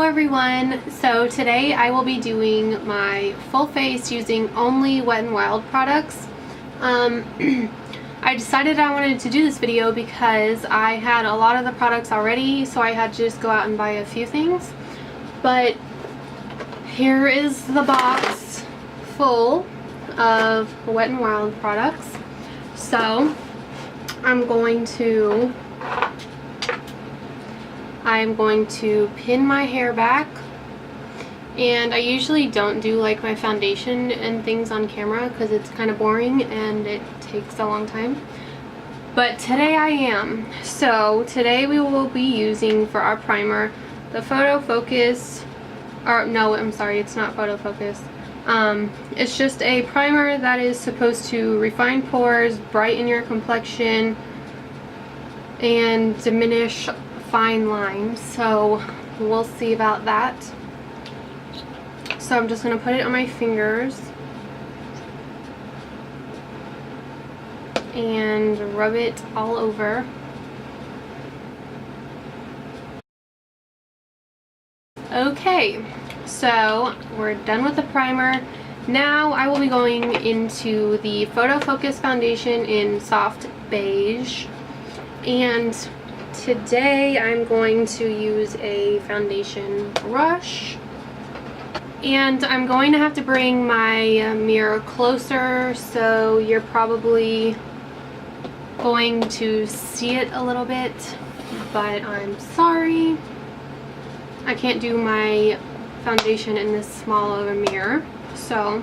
everyone, so today I will be doing my full face using only Wet n Wild products. I decided I wanted to do this video because I had a lot of the products already, so I had to just go out and buy a few things. But here is the box full of Wet n Wild products. So I'm going to pin my hair back, and I usually don't do like my foundation and things on camera because it's kind of boring and it takes a long time, but today I am. So today we will be using for our primer the Photo Focus, or no, I'm sorry, it's not Photo Focus. It's just a primer that is supposed to refine pores, brighten your complexion, and diminish fine lines. So we'll see about that. So I'm just going to put it on my fingers and rub it all over. Okay, so we're done with the primer. Now I will be going into the Photo Focus foundation in Soft Beige, and today I'm going to use a foundation brush, and I'm going to have to bring my mirror closer, so you're probably going to see it a little bit, but I'm sorry. I can't do my foundation in this small of a mirror, so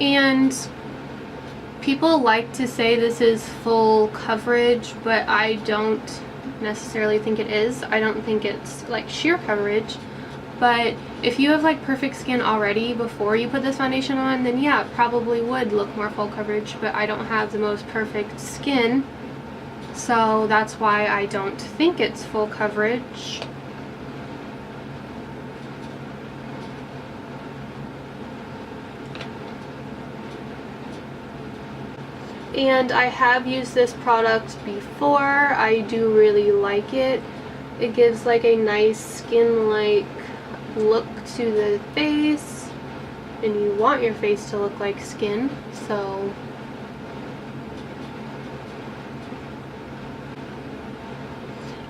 and people like to say this is full coverage, but I don't necessarily think it is. I don't think it's like sheer coverage, but if you have like perfect skin already before you put this foundation on, then yeah, it probably would look more full coverage, but I don't have the most perfect skin, so that's why I don't think it's full coverage. And I have used this product before. I do really like it. It gives like a nice skin-like look to the face, and you want your face to look like skin, so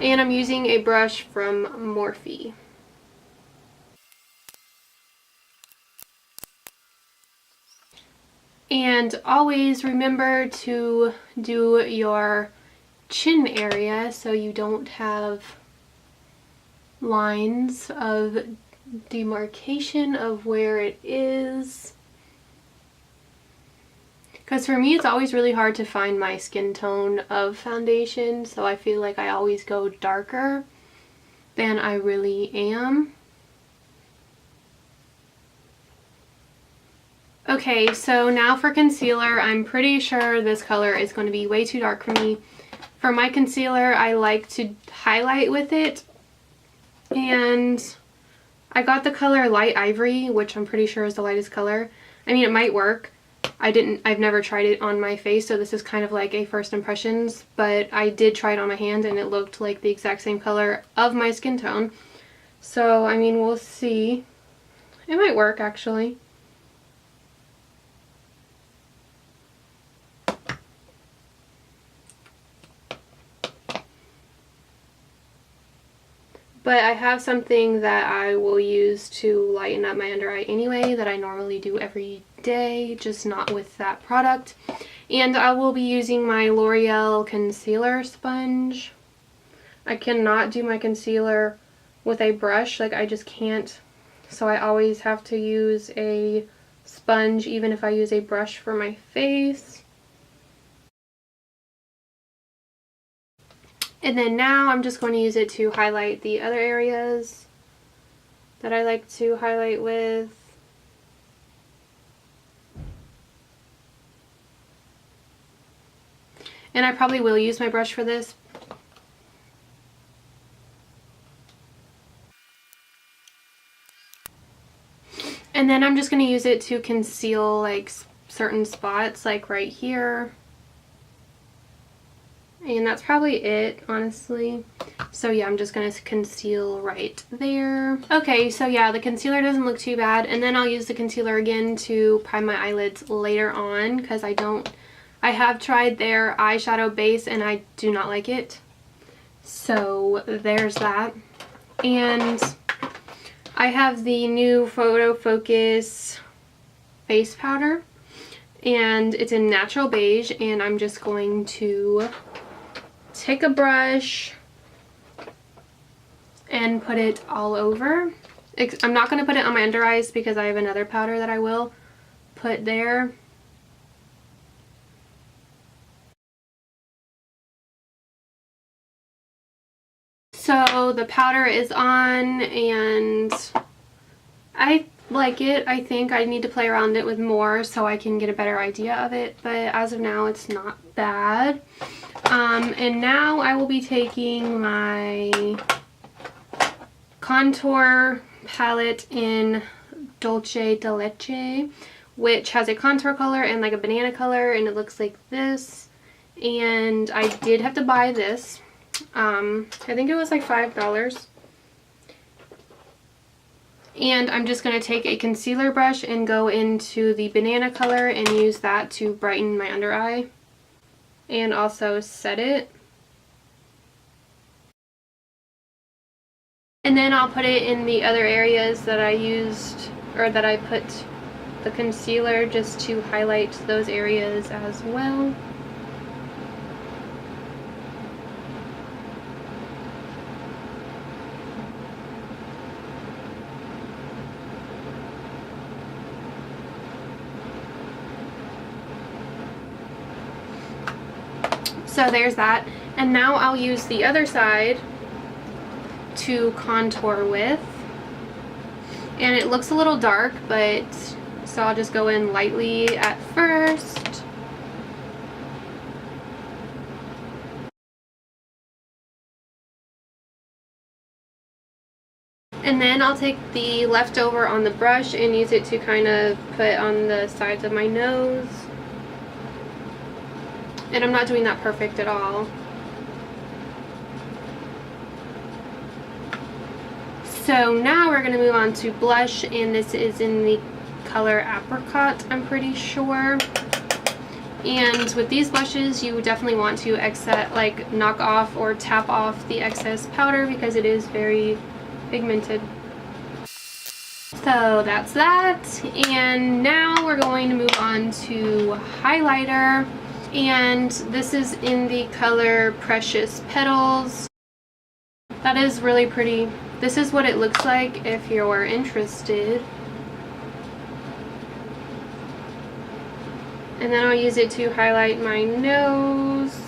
and I'm using a brush from Morphe. And always remember to do your chin area so you don't have lines of demarcation of where it is. Because for me, it's always really hard to find my skin tone of foundation, so I feel like I always go darker than I really am. Okay, so now for concealer. I'm pretty sure this color is going to be way too dark for me. For my concealer, I like to highlight with it, and I got the color Light Ivory, which I'm pretty sure is the lightest color. I mean, it might work. I've never tried it on my face, so this is kind of like a first impressions, but I did try it on my hand and it looked like the exact same color of my skin tone. So, I mean, we'll see. It might work, actually. But I have something that I will use to lighten up my under eye anyway, that I normally do every day, just not with that product. And I will be using my L'Oreal concealer sponge. I cannot do my concealer with a brush, like I just can't. So I always have to use a sponge, even if I use a brush for my face. And then now I'm just going to use it to highlight the other areas that I like to highlight with. And I probably will use my brush for this. And then I'm just going to use it to conceal like certain spots, like right here. And that's probably it, honestly. So yeah, I'm just going to conceal right there. Okay, so yeah, the concealer doesn't look too bad. And then I'll use the concealer again to prime my eyelids later on, because I have tried their eyeshadow base and I do not like it. So there's that. And I have the new Photo Focus face powder. And it's in natural beige, and I'm just going to take a brush and put it all over. I'm not going to put it on my under eyes because I have another powder that I will put there. So the powder is on and I like it. I think I need to play around it with more so I can get a better idea of it, but as of now it's not bad. And now I will be taking my contour palette in Dolce de Leche, which has a contour color and like a banana color, and it looks like this. And I did have to buy this. I think it was like $5. And I'm just going to take a concealer brush and go into the banana color and use that to brighten my under eye and also set it. And then I'll put it in the other areas that I used, or that I put the concealer, just to highlight those areas as well. So there's that. And now I'll use the other side to contour with. And it looks a little dark, but so I'll just go in lightly at first. And then I'll take the leftover on the brush and use it to kind of put on the sides of my nose. And I'm not doing that perfect at all. So now we're going to move on to blush, and this is in the color Apricot, I'm pretty sure. And with these blushes, you definitely want to knock off or tap off the excess powder because it is very pigmented. So that's that. And now we're going to move on to highlighter. And this is in the color Precious Petals. That is really pretty. This is what it looks like if you're interested. And then I'll use it to highlight my nose.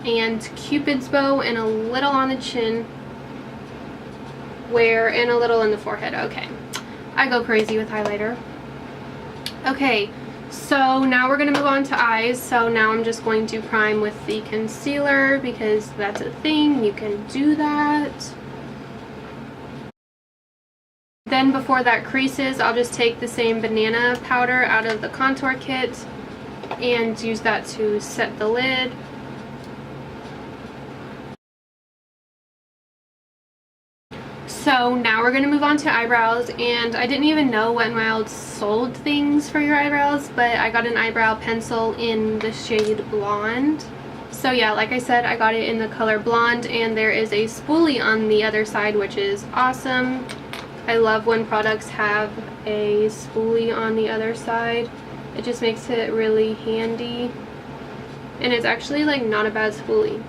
And Cupid's bow, and a little on the chin. And a little in the forehead. Okay. I go crazy with highlighter. Okay, so now we're going to move on to eyes. So now I'm just going to prime with the concealer because that's a thing. You can do that. Then before that creases, I'll just take the same banana powder out of the contour kit and use that to set the lid. So now we're going to move on to eyebrows, and I didn't even know Wet n Wild sold things for your eyebrows, but I got an eyebrow pencil in the shade Blonde. So yeah, like I said, I got it in the color Blonde, and there is a spoolie on the other side, which is awesome. I love when products have a spoolie on the other side. It just makes it really handy, and it's actually like not a bad spoolie.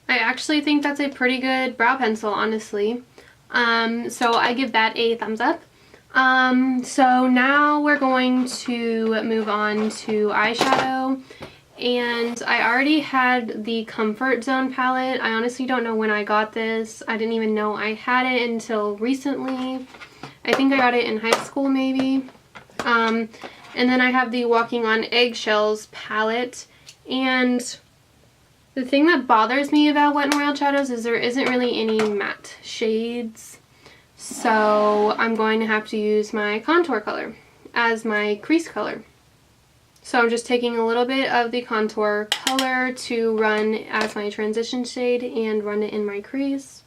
I actually think that's a pretty good brow pencil, honestly. So I give that a thumbs up. So now we're going to move on to eyeshadow. And I already had the Comfort Zone palette. I honestly don't know when I got this. I didn't even know I had it until recently. I think I got it in high school maybe. And then I have the Walking on Eggshells palette. And The thing that bothers me about Wet n Wild shadows is there isn't really any matte shades. So I'm going to have to use my contour color as my crease color. So I'm just taking a little bit of the contour color to run as my transition shade and run it in my crease.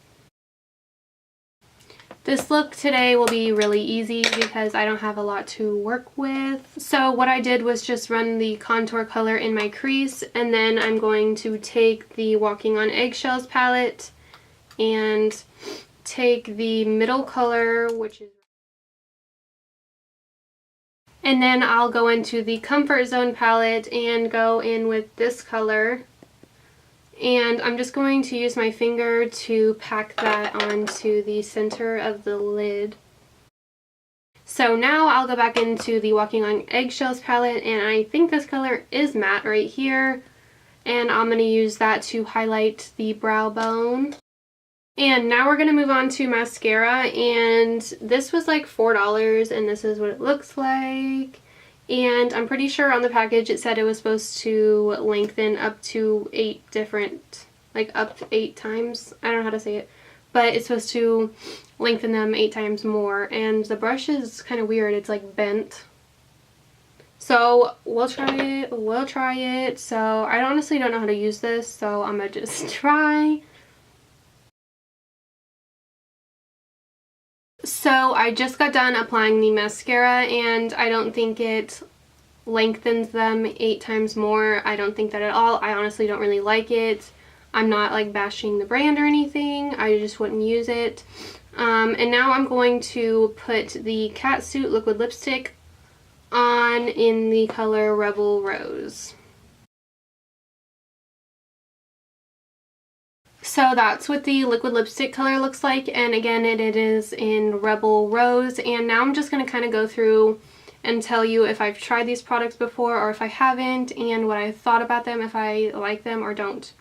This look today will be really easy because I don't have a lot to work with. So what I did was just run the contour color in my crease, and then I'm going to take the Walking on Eggshells palette and take the middle color, which is, and then I'll go into the Comfort Zone palette and go in with this color. And I'm just going to use my finger to pack that onto the center of the lid. So now I'll go back into the Walking on Eggshells palette, and I think this color is matte right here. And I'm going to use that to highlight the brow bone. And now we're going to move on to mascara, and this was like $4, and this is what it looks like. And I'm pretty sure on the package it said it was supposed to lengthen up to 8 different, like up to 8 times. I don't know how to say it, but it's supposed to lengthen them 8 times more. And the brush is kind of weird, it's like bent. So we'll try it. So I honestly don't know how to use this, so I'm gonna just try. So I just got done applying the mascara, and I don't think it lengthens them 8 times more. I don't think that at all. I honestly don't really like it. I'm not like bashing the brand or anything. I just wouldn't use it. And now I'm going to put the Catsuit liquid lipstick on in the color Rebel Rose. So that's what the liquid lipstick color looks like, and again it is in Rebel Rose. And now I'm just going to kind of go through and tell you if I've tried these products before or if I haven't, and what I thought about them, if I like them or don't.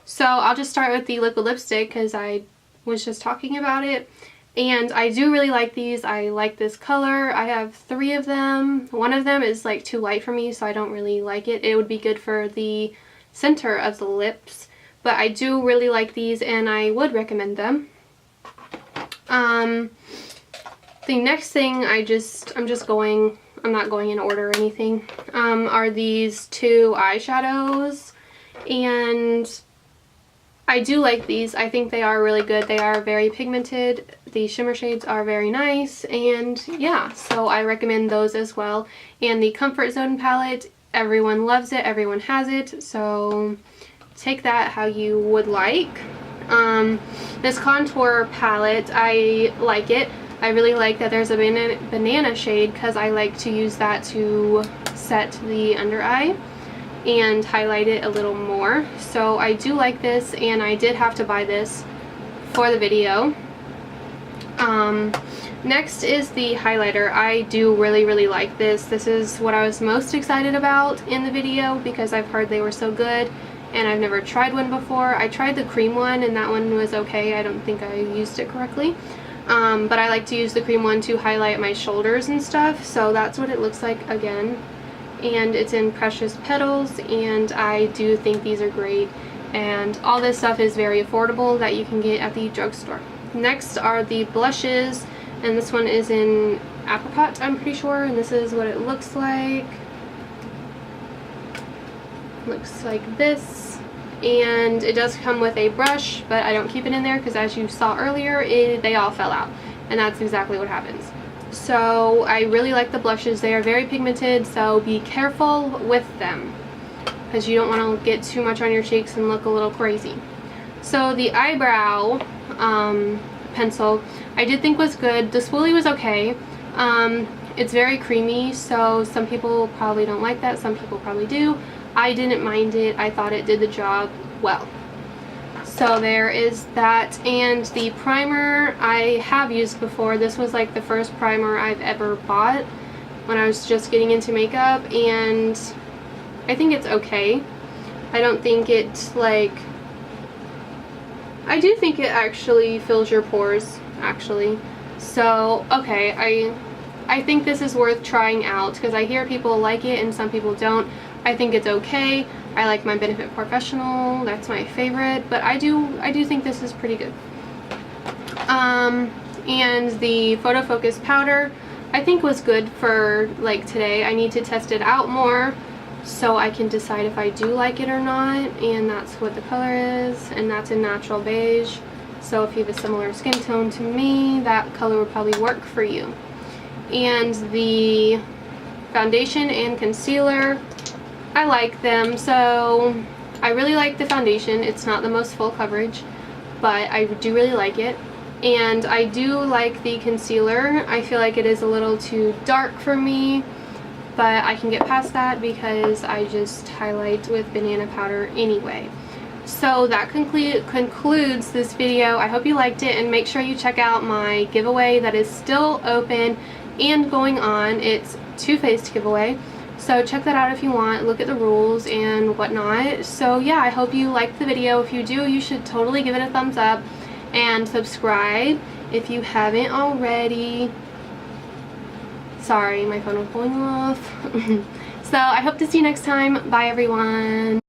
So I'll just start with the liquid lipstick because I was just talking about it, and I do really like these. I like this color. I have 3 of them. One of them is like too light for me, so I don't really like it. It would be good for the center of the lips. But I do really like these, and I would recommend them. The next thing I'm not going in order or anything, are these 2 eyeshadows. And I do like these. I think they are really good. They are very pigmented. The shimmer shades are very nice. And yeah, so I recommend those as well. And the Comfort Zone palette, everyone loves it. Everyone has it. So take that how you would like. This contour palette, I like it. I really like that there's a banana shade because I like to use that to set the under eye and highlight it a little more. So I do like this, and I did have to buy this for the video. Next is the highlighter. I do really like this. This is what I was most excited about in the video because I've heard they were so good. And I've never tried one before. I tried the cream one, and that one was okay. I don't think I used it correctly. But I like to use the cream one to highlight my shoulders and stuff. So that's what it looks like again. And it's in Precious Petals, and I do think these are great. And all this stuff is very affordable that you can get at the drugstore. Next are the blushes, and this one is in Apricot, I'm pretty sure. And this is what it looks like. Looks like this, and it does come with a brush, but I don't keep it in there because, as you saw earlier, they all fell out, and that's exactly what happens. So I really like the blushes. They are very pigmented, so be careful with them because you don't want to get too much on your cheeks and look a little crazy. So the eyebrow pencil I did think was good. The spoolie was okay. It's very creamy, so some people probably don't like that, some people probably do. I didn't mind it. I thought it did the job well. So there is that. And the primer I have used before. This was like the first primer I've ever bought when I was just getting into makeup, and I think it's okay. I don't think it's like, I do think it actually fills your pores, actually. So, okay, I think this is worth trying out because I hear people like it and some people don't. I think it's okay. I like my Benefit Professional, that's my favorite, but I do think this is pretty good. And the Photo Focus powder I think was good for like today. I need to test it out more so I can decide if I do like it or not, and that's what the color is, and that's a natural beige. So if you have a similar skin tone to me, that color would probably work for you. And the foundation and concealer, I like them. So I really like the foundation. It's not the most full coverage, but I do really like it. And I do like the concealer. I feel like it is a little too dark for me, but I can get past that because I just highlight with banana powder anyway. So that concludes this video. I hope you liked it, and make sure you check out my giveaway that is still open and going on. It's Too Faced giveaway. So check that out if you want. Look at the rules and whatnot. So yeah, I hope you liked the video. If you do, you should totally give it a thumbs up and subscribe if you haven't already. Sorry, my phone was going off. So I hope to see you next time. Bye everyone.